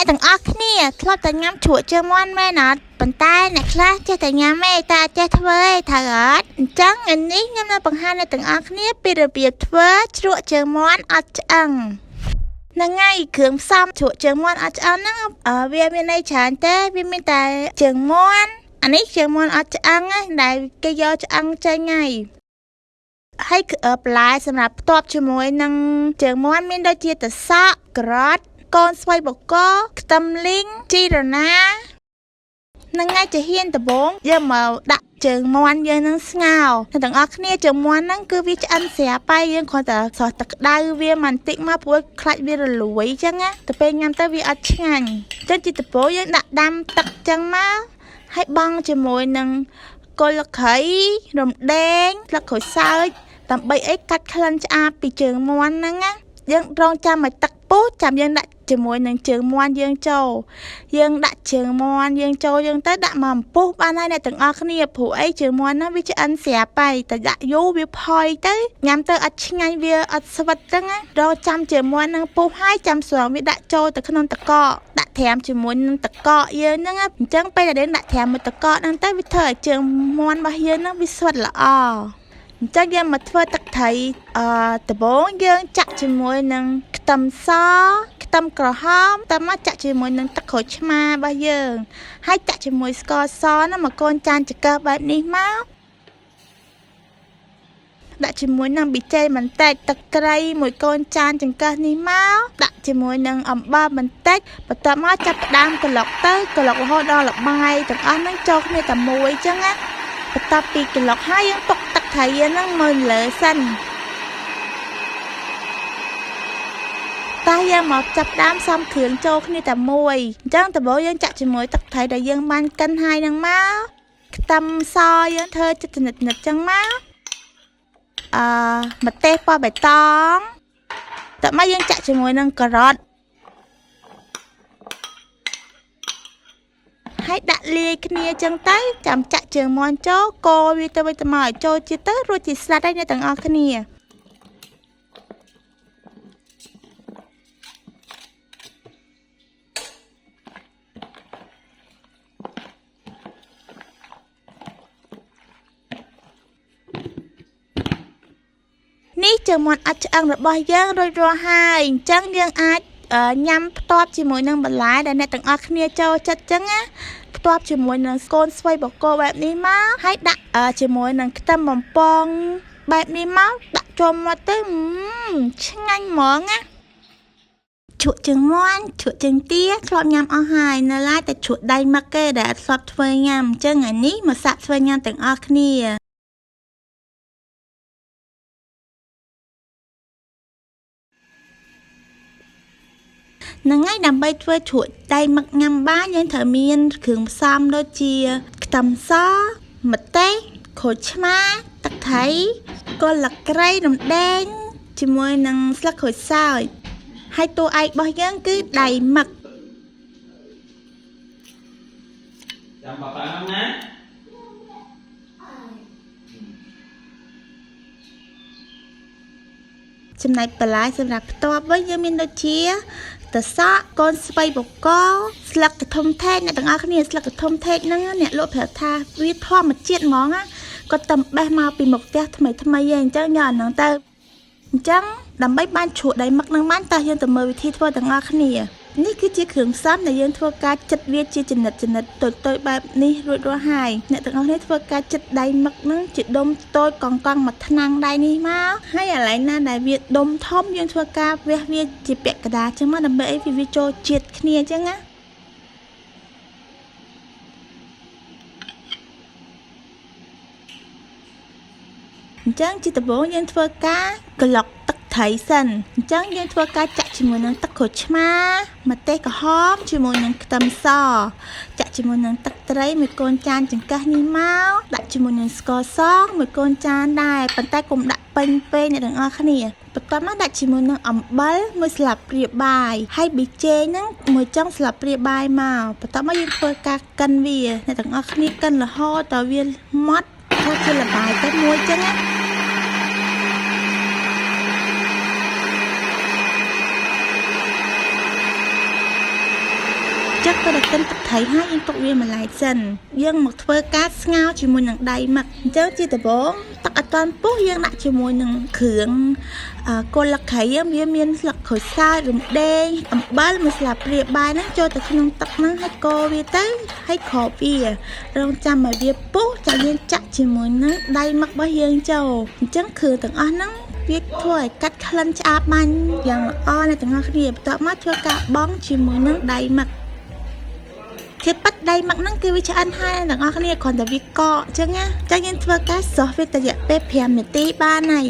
អ្នកទាំងអស់គ្នាធ្លាប់តែញ៉ាំជ្រក់ជើងមាន់មែនអត់ប៉ុន្តែអ្នកខ្លះចេះតែញ៉ាំទេតែអត់ចេះធ្វើទេត្រូវអត់អញ្ចឹងថ្ងៃនេះខ្ញុំនឹងបង្ហាញអ្នកទាំងអស់គ្នាពីរបៀបធ្វើជ្រក់ជើងមាន់អត់ឆ្អឹងហ្នឹងហើយគ្រឿងផ្សំជ្រក់ជើងមាន់អត់ឆ្អឹងហ្នឹងវាមានន័យច្រើនទេវាមានតែជើងមាន់អានេះជើងមាន់អត់ឆ្អឹងណាដែលគេយកឆ្អឹងចេញហើយបន្លែសម្រាប់ផ្ទាប់ជាមួយនឹងជើងមាន់មានដូចជាតសក់ការ៉ុតកូនស្វ័យបកកខ្ទឹមលីងជីរណានឹងថ្ងៃជាហ៊ានដំបងយកមកដាក់ជើងមាន់យើងនឹងស្ងោរទាំងអស់គ្នាជើងមាន់ហ្នឹងគឺវាឆ្អិនស្រាប់ហើយយើងគ្រាន់តែស្រោះទឹកក្តៅវាបន្តិចមកព្រោះខ្លាចវារលួយអញ្ចឹងណាទៅពេលញ៉ាំទៅវាអត់ឆ្ងាញ់អញ្ចឹងជាដំបូងយើងដាក់ដាំទឹកអញ្ចឹងមកហើយបង់ជាមួយនឹងគល់ស្លឹកគ្រៃរំដេងស្លឹកក្រូចសើចដើម្បីអីកាត់ក្លិនឆ្អាបពីជើងមាន់ហ្នឹងណាយើងរងចាំឲ្យទឹកពុះចាំយើងដាក់ជាមួយនឹងជើងមាន់យើងចូលយើងដាក់ជើងមាន់យើងចូលយើងទៅដាក់មកពុះបានហើយអ្នកទាំងអស់គ្នាព្រោះអីជើងមាន់ហ្នឹងវាឆ្អិនស្រាប់ហើយតែដាក់យូរវាផុយទៅញ៉ាំទៅអត់ឆ្ងាញ់វាអត់ស្វិតចឹងណារងចាំជើងមាន់ហ្នឹងពុះហើយចាំស្រង់វាដាក់ចូលទៅក្នុងទឹកកកដាក់ត្រាំជាមួយនឹងទឹកកកយើងហ្នឹងអញ្ចឹងពេលដែលយើងដាក់ត្រាំមួយទឹកកកហ្នឹងទៅវាធ្វើឲ្យជើងមាន់របស់យើងហ្នឹងវាស្វិតល្អអញ្ចឹងយើងមកធ្វើទឹកត្រីដំបូងយើងចាក់ជាមួយនឹងខ្ទឹមសខ្ទឹមក្រហមតមកចាក់ជាមួយនឹងទឹកក្រូចឆ្មារបស់យើងហើយចាក់ជាមួយស្ករសណាមកកូនចានចង្កឹះបែបនេះមកដាក់ជាមួយនឹងប៊ីចេងបន្តិចទឹកត្រីមួយកូនចានចង្កឹះនេះមកដាក់ជាមួយនឹងអំបិលបន្តិចបន្ទាប់មកចាប់ផ្ដើមក្លុករហូតដល់ល្បាយទាំងអស់ហ្នឹងចូលគ្នាតែមួយអញ្ចឹងណាបន្ទាប់ពីក្លុកហើយយើងទុកទឹកត្រីហ្នឹងមើលលើសិនតែយើងមកចាប់ដើមសំគ្រឿងចូលគ្នាតែមួយអញ្ចឹងដំបូងយើងចាក់ជាមួយទឹកត្រីដែលយើងបានកិនហើយហ្នឹងមកខ្ទឹមសយើងធ្វើចំណិតៗអញ្ចឹងមកម្ទេសពណ៌បៃតងតមកយើងចាក់ជាមួយនឹងការ៉ុតហើយដាក់លាយគ្នាអញ្ចឹងទៅចាំចាក់ជើងមាន់ចូលកូរវាទៅវិញទៅមកឲ្យចូលជាតិទៅរួចជាស្លាត់ហើយអ្នកទាំងអស់គ្នានេះជើងមាន់អត់ឆ្អឹងរបស់យើងរួចរាល់ហើយអញ្ចឹងយើងអាចញ៉ាំផ្ទាប់ជាមួយនឹងបន្លែដែលអ្នកទាំងអស់គ្នាចូលចិត្តអញ្ចឹងណាផ្ទាប់ជាមួយនឹងកូនស្វ័យបកកបែបនេះមកហើយដាក់ជាមួយនឹងខ្ទឹមបំពងបែបនេះមកដាក់ចូលមកទៅឆ្ងាញ់ហ្មងណាជ្រក់ជើងមាន់ជ្រក់ជើងទាធ្លាប់ញ៉ាំអស់ហើយនៅឡើយតែជ្រក់ដៃមកគេដែលអត់ធ្លាប់ធ្វើញ៉ាំអញ្ចឹងថ្ងៃនេះមកសាកធ្វើញ៉ាំទាំងអស់គ្នានឹងហើយដើម្បីធ្វើជ្រក់ដៃមឹកញ៉ាំបានយើងត្រូវមានគ្រឿងផ្សំដូចជាខ្ទឹមសម្ទេសក្រូចឆ្មាទឹកត្រីគល់ស្លឹកគ្រៃរំដេងជាមួយនឹងស្លឹកក្រូចសើចហើយតួឯករបស់យើងគឺដៃមឹកចាំបាក់ណាចំណែកបន្លែសម្រាប់ផ្ទាប់វិញយើងមានដូចជាតសក់កូនស្វ័យបកកស្លឹកកធំថេកអ្នកទាំងអស់គ្នាស្លឹកកធំថេកហ្នឹងអ្នកលក់ប្រាប់ថាវាធម្មជាតិហ្មងណាគាត់តែបេះមកពីមុខផ្ទះថ្មីឯងអញ្ចឹងយកអាហ្នឹងទៅអញ្ចឹងដើម្បីបានជ្រក់ដៃមឹកហ្នឹងបានតើយើងទៅមើលវិធីធ្វើទាំងអស់គ្នានេះគឺជាគ្រឿងផ្សំដែលយើងធ្វើការចិតវាជាចំណិតតូចបែបនេះរួចរាល់ហើយអ្នកទាំងអស់គ្នាធ្វើការចិតដៃមឹកហ្នឹងជាដុំតូចកង់មកថ្នាំងដៃនេះមកហើយអាឡែងណាដែលវាដុំធំយើងធ្វើការវះវាជាពាក់កណ្ដាលអញ្ចឹងមកដើម្បីឲ្យវាចូលជាតិគ្នាអញ្ចឹងណាអញ្ចឹងជាដំបូងយើងធ្វើការក្លុកទឹកត្រីសិនអញ្ចឹងយើងធ្វើការចាក់ជាមួយនឹងទឹកក្រូចឆ្មាម្ទេសក្រហមជាមួយនឹងខ្ទឹមសចាក់ជាមួយនឹងទឹកត្រីមួយកូនចានចង្កឹះនេះមកដាក់ជាមួយនឹងស្ករសមួយកូនចានដែរប៉ុន្តែកុំដាក់ពេញពេកអ្នកទាំងអស់គ្នាបន្ទាប់មកដាក់ជាមួយនឹងអំបិលមួយស្លាបព្រាបាយហើយប៊ីចេងហ្នឹងមួយចុងស្លាបព្រាបាយមកបន្ទាប់មកយើងធ្វើការកិនវាអ្នកទាំងអស់គ្នាកិនរហូតដល់វាម៉ត់ធ្វើជាល្បាយទៅមួយចឹងណា ចឹងពេលកិនទឹកត្រីហើយយើងទុកវាមួយឡែកសិនយើងមកធ្វើការស្ងោរជាមួយនឹងដៃម៉ាក់អញ្ចឹងជាដំបូងទឹកអត់ទាន់ពុះយើងដាក់ជាមួយនឹងគ្រឿងគល់លក្ខីវាមានស្លឹកក្រូចសើចរំដេងអំបិលមួយស្លាបព្រាបាយហ្នឹងចូលទៅក្នុងទឹកហ្នឹងហើយកូរវាទៅហើយគ្របវារងចាំឲ្យវាពុះចាំយើងចាក់ជាមួយនឹងដៃម៉ាក់របស់យើងចូលអញ្ចឹងគ្រឿងទាំងអស់ហ្នឹងវាធ្វើឲ្យកាត់ក្លិនឆ្អាបបាញ់យ៉ាងល្អអ្នកទាំងអស់គ្នាបន្ទាប់មកធ្វើការបង់ជាមួយនឹងដៃម៉ាក់គេប៉ាត់ដៃម៉ាក់ហ្នឹងគឺវាឆ្អិនហើយទាំងអស់គ្នាគ្រាន់តែវាកកអញ្ចឹងណាចាយើងធ្វើការសុះវាទៅរយៈពេល5នាទីបានហើយ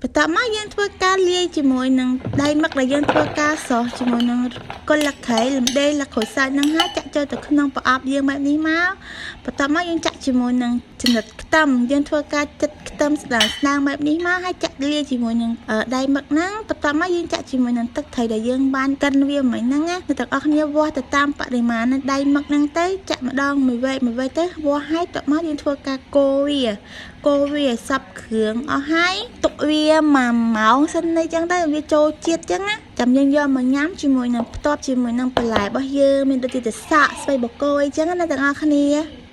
បន្ទាប់មកយើងធ្វើការលាយជាមួយនឹងដៃម៉ាក់ដែលយើងធ្វើការសោះជាមួយនឹងគល់លក្ខីលំដេងលក្ខូចសាច់នឹងហើយចាក់ចូលទៅក្នុងប្រអប់យើងបែបនេះមកបន្ទាប់មកយើងចាក់ជាមួយនឹងចំណិតខ្ទឹមយើងធ្វើការចិតខ្ទឹមស្ដើងបែបនេះមកហើយចាក់លាយជាមួយនឹងដៃម៉ាក់ហ្នឹងបន្ទាប់មកយើងចាក់ជាមួយនឹងទឹកត្រីដែលយើងបានកិនវាមិញហ្នឹងណាអ្នកទាំងអស់គ្នាវាស់ទៅតាមបរិមាណនៃដៃម៉ាក់ហ្នឹងទៅចាក់ម្ដងមួយវែកទៅវាស់ហើយបន្ទាប់មកយើងធ្វើការកូរវាសັບគ្រឿងអស់ហើយទុកវា1ម៉ោងសិននេះចឹងទៅវាចូលជាតិចឹងណាចាំយើងយកមកញ៉ាំជាមួយនឹងផ្ទាប់ជាមួយនឹងបន្លែរបស់យើងមានដូចជាទឹកសាកស្ពៃបកគោអីចឹងណាទាំងអស់គ្នា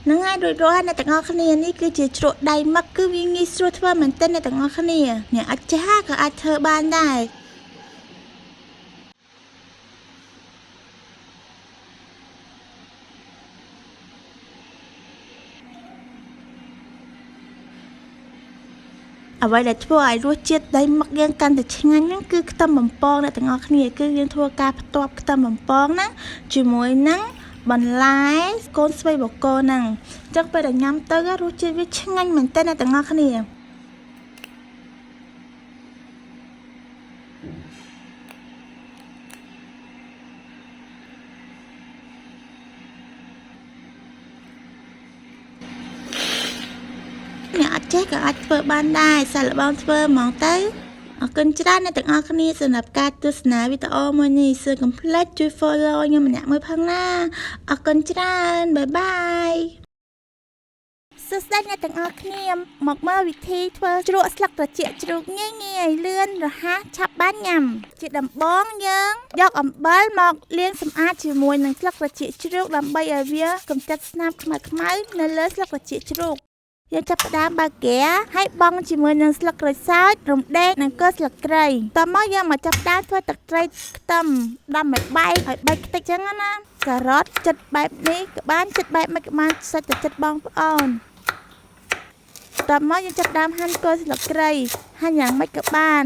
នឹងហើយរួចរាល់អ្នកទាំងអស់គ្នានេះគឺជាជ្រក់ដៃម៉ាក់គឺវាងាយស្រួលធ្វើមែនទែនអ្នកទាំងអស់គ្នាអ្នកអាចចាស់ក៏អាចធ្វើបានដែរអ្វីដែលធ្វើឲ្យរសជាតិដៃម៉ាក់យើងកាន់តែឆ្ងាញ់ហ្នឹងគឺខ្ទឹមបំពងអ្នកទាំងអស់គ្នាគឺយើងធ្វើការផ្ទាប់ខ្ទឹមបំពងហ្នឹងជាមួយនឹងបន្លែកូនស្ពៃបកគោហ្នឹងអញ្ចឹងពេលដែលញ៉ាំទៅរសជាតិវាឆ្ងាញ់មែនទែនអ្នកទាំងអស់គ្នាអ្នកអាចចេះក៏អាចធ្វើបានដែរសាកល្បងធ្វើហ្មងទៅអរគុណច្រើនអ្នកទាំងអស់គ្នាសម្រាប់ការទស្សនាវីដេអូមួយនេះសូមកុំភ្លេចជួយ follow ខ្ញុំម្នាក់មួយផងណាអរគុណច្រើនបាយបាយសួស្តីអ្នកទាំងអស់គ្នាមកមើលវិធីធ្វើជ្រក់ស្លឹកត្រចៀកជ្រូកងាយលឿនរហ័សឆាប់បានញ៉ាំជាដំបូងយើងយកអំបិលមកលាងសម្អាតជាមួយនឹងស្លឹកត្រចៀកជ្រូកដើម្បីឲ្យវាកម្ចាត់ស្នាមខ្មៅៗនៅលើស្លឹកត្រចៀកជ្រូកយើងចាប់ផ្ដើមបើកហ្គាហើយបង់ជាមួយនឹងស្លឹកក្រូចសើចរំដេងនិងគល់ស្លឹកគ្រៃតមកយើងមកចាប់ផ្ដើមធ្វើទឹកត្រីខ្ទឹមដាំឲ្យបែកខ្ទេចចឹងណាការ៉ុតចិត្តបែបនេះក៏បានចិត្តបែបមិនក៏បានសាច់ទៅចិត្តបងប្អូនតមកយើងចាប់ផ្ដើមហាន់គល់ស្លឹកគ្រៃហាន់យ៉ាងម៉េចក៏បាន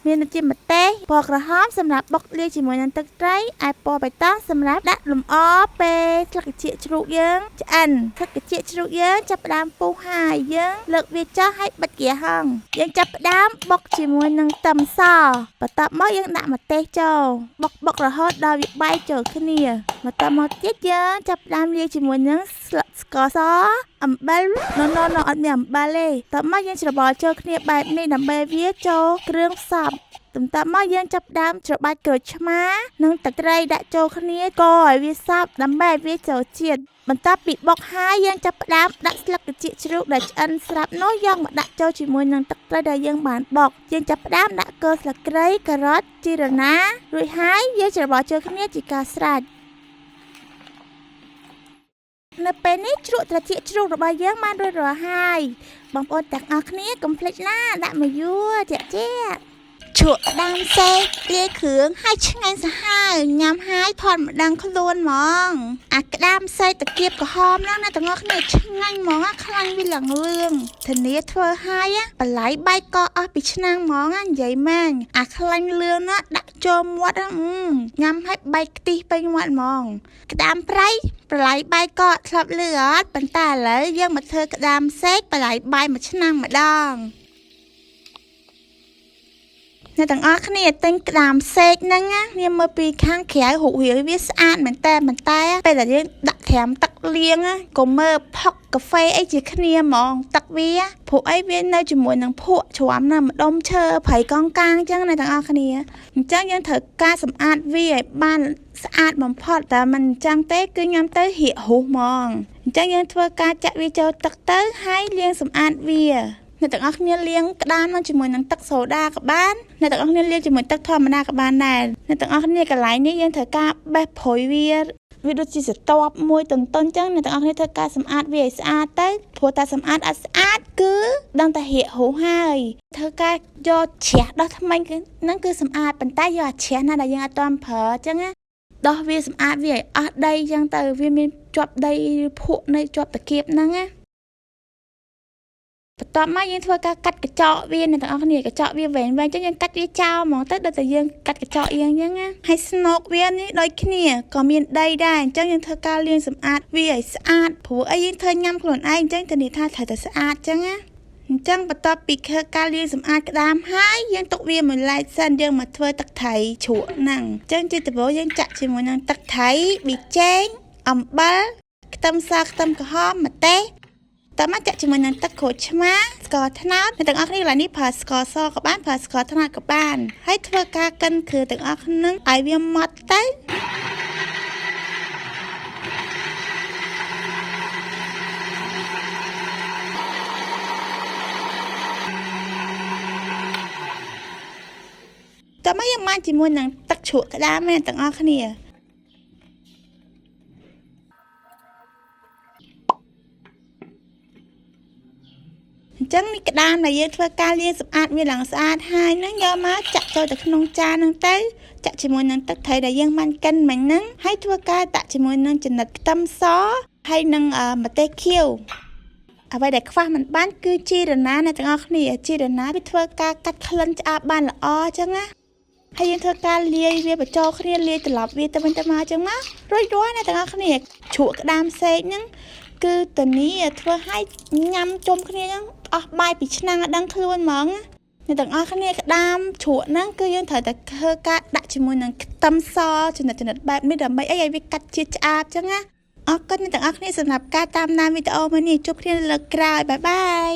មានដូចជាម្ទេសពណ៌ក្រហមសម្រាប់បុកលាយជាមួយនឹងទឹកត្រីឯពណ៌បៃតងសម្រាប់ដាក់លម្អពេលស្លឹកត្រចៀកជ្រូកយើងឆ្អិនស្លឹកត្រចៀកជ្រូកយើងចាប់ផ្ដើមពុះហើយយើងលើកវាចុះហើយបិទហ្គាហឹងយើងចាប់ផ្ដើមបុកជាមួយនឹងខ្ទឹមសបន្ទាប់មកយើងដាក់ម្ទេសចូលបុករហូតដល់វាបែកចូលគ្នាបន្ទាប់មកទៀតយើងចាប់ផ្ដើមលាយជាមួយនឹងស្លឹកស្ករសអំបិលណូអត់មានអំបិលទេតោះមកយើងច្របល់ចូលគ្នាបែបនេះដើម្បីវាចូលគ្រឿងផ្សំបន្ទាប់មកយើងចាប់ផ្ដើមច្របាច់ក្រូចឆ្មានិងទឹកត្រីដាក់ចូលគ្នាកូរឲ្យវាសព្វដើម្បីឲ្យវាចូលជាតិបន្ទាប់ពីបុកហើយយើងចាប់ផ្ដើមដាក់ស្លឹកត្រចៀកជ្រូកដែលឆ្អិនស្រាប់នោះយកមកដាក់ចូលជាមួយនឹងទឹកត្រីដែលយើងបានបុកយើងចាប់ផ្ដើមដាក់គល់ស្លឹកគ្រៃការ៉ុតជីរណារួចហើយយើងច្របល់ចូលគ្នាជាការស្រេចនៅពេលនេះជ្រក់ត្រចៀកជ្រូករបស់យើងបានរួចរាល់ហើយបងប្អូនទាំងអស់គ្នាកុំភ្លេចណាដាក់មកយួរជាក់ ជក់ក្តាមសេកលាយគ្រឿងហើយឆ្ងាញ់សាហាវញ៉ាំហើយផត់ម្ដងខ្លួនហ្មងអាក្តាមសេកតាគៀបក្រហមហ្នឹងណាទាំងអស់គ្នាឆ្ងាញ់ហ្មងខ្លាញ់វាឡើងលឿងធានាធ្វើហើយបន្លែបែកក៏អស់ពីឆ្នាំងហ្មងនិយាយមែនអាខ្លាញ់លឿងណាដាក់ចូលមាត់ញ៉ាំហើយបែកខ្ទិះពេញមាត់ហ្មងក្តាមប្រៃបន្លែបែកក៏ធ្លាប់លឺអត់ប៉ុន្តែឥឡូវយើងមកធ្វើក្តាមសេកបន្លែបែកមួយឆ្នាំងម្ដងអ្នកទាំងអស់គ្នាទិញក្តាមសេកហ្នឹងណាមើលពីខាងក្រៅរូបរាងវាស្អាតមែនតែពេលដែលយើងដាក់ត្រាំទឹកលាងក៏មើលផុកកាហ្វេអីជាគ្នាហ្មងទឹកវាព្រោះអីវានៅជាមួយនឹងភក់ច្រាំណាម្ដុំឈើព្រៃកងកាងអញ្ចឹងអ្នកទាំងអស់គ្នាអញ្ចឹងយើងត្រូវការសម្អាតវាឲ្យបានស្អាតបំផុតតែមិនអញ្ចឹងទេគឺញ៉ាំទៅហៀកហុះហ្មងអញ្ចឹងយើងធ្វើការចាក់វាចូលទឹកទៅហើយលាងសម្អាតវាអ្នកទាំងអស់គ្នាលាងក្តាមនឹងជាមួយនឹងទឹកសូដាក៏បានអ្នកទាំងអស់គ្នាលាងជាមួយទឹកធម្មតាក៏បានដែរអ្នកទាំងអស់គ្នាកន្លែងនេះយើងត្រូវការបេះព្រុយវាដូចជាស្រទាប់មួយទន្ទន់ចឹងអ្នកទាំងអស់គ្នាធ្វើការសម្អាតវាឲ្យស្អាតទៅព្រោះតែសម្អាតអត់ស្អាតគឺដឹងតែហៀកហូរហើយធ្វើការយកជ្រះដោះថ្មិញហ្នឹងគឺសម្អាតប៉ុន្តែយកអាជ្រះណាដែលយើងអត់ទាន់ប្រើចឹងណាដោះវាសម្អាតវាឲ្យអស់ដីចឹងទៅវាមានជាប់ដីភក់នៅជាប់តាគៀបហ្នឹងណាបន្ទាប់មកយើងធ្វើការកាត់កញ្ចក់វាអ្នកទាំងអស់គ្នាកញ្ចក់វាវែងចឹងយើងកាត់វាចោលហ្មងទៅដូចតែយើងកាត់កញ្ចក់យើងចឹងណាហើយស្នូកវានេះដូចគ្នាក៏មានដីដែរអញ្ចឹងយើងធ្វើការលាងសម្អាតវាឲ្យស្អាតព្រោះអីយើងធ្វើញ៉ាំខ្លួនឯងអញ្ចឹងធានាថាត្រូវតែស្អាតចឹងណាអញ្ចឹងបន្ទាប់ពីការលាងសម្អាតក្តាមហើយយើងទុកវាមួយឡែកសិនយើងមកធ្វើទឹកថៃជ្រក់ហ្នឹងអញ្ចឹងជាដំបូងយើងចាក់ជាមួយនឹងទឹកថៃប៊ីចេងអំបិលខ្ទឹមសខ្ទឹមក្រហមម្ទេសតើមកចាក់ជាមួយនឹងទឹកក្រូចឆ្មាស្ករត្នោតអ្នកទាំងអស់គ្នាកន្លែងនេះប្រើស្ករសក៏បានប្រើស្ករត្នោតក៏បានហើយធ្វើការកិនគ្រឿងទាំងអស់ហ្នឹងឲ្យវាម៉ត់ទៅតើមកយើងមកជាមួយនឹងទឹកជ្រក់ក្តាមអ្នកទាំងអស់គ្នាអញ្ចឹងនេះក្តាមដែលយើងធ្វើការលាងសម្អាតវាឡើងស្អាតហើយហ្នឹងយកមកចាក់ចូលទៅក្នុងចានហ្នឹងទៅចាក់ជាមួយនឹងទឹកត្រីដែលយើងបានកិនមិញហ្នឹងហើយធ្វើការដាក់ជាមួយនឹងចំណិតខ្ទឹមសហើយនឹងម្ទេសខៀវអ្វីដែលខ្វះមិនបានគឺជីរណាអ្នកទាំងអស់គ្នាជីរណាវាធ្វើការកាត់ក្លិនឆ្អាបបានល្អអញ្ចឹងណាហើយយើងធ្វើការលាយវាបញ្ចូលគ្នាលាយត្រឡប់វាទៅវិញទៅមកអញ្ចឹងណារួចរាល់អ្នកទាំងអស់គ្នាជ្រក់ក្តាមសេកហ្នឹងគឺតានីធ្វើឲ្យញ៉ាំជុំគ្នាហ្នឹងអស់បាយពីឆ្នាំងអត់ដឹងខ្លួនហ្មងអ្នកទាំងអស់គ្នាក្តាមជ្រក់ហ្នឹងគឺយើងត្រូវតែធ្វើការដាក់ជាមួយនឹងខ្ទឹមសចំណិតបែបនេះដើម្បីឲ្យវាកាត់ជាតិឆ្អាបអញ្ចឹងណាអរគុណអ្នកទាំងអស់គ្នាសម្រាប់ការតាមដានវីដេអូមួយនេះជួបគ្នានៅលើក្រោយបាយបាយ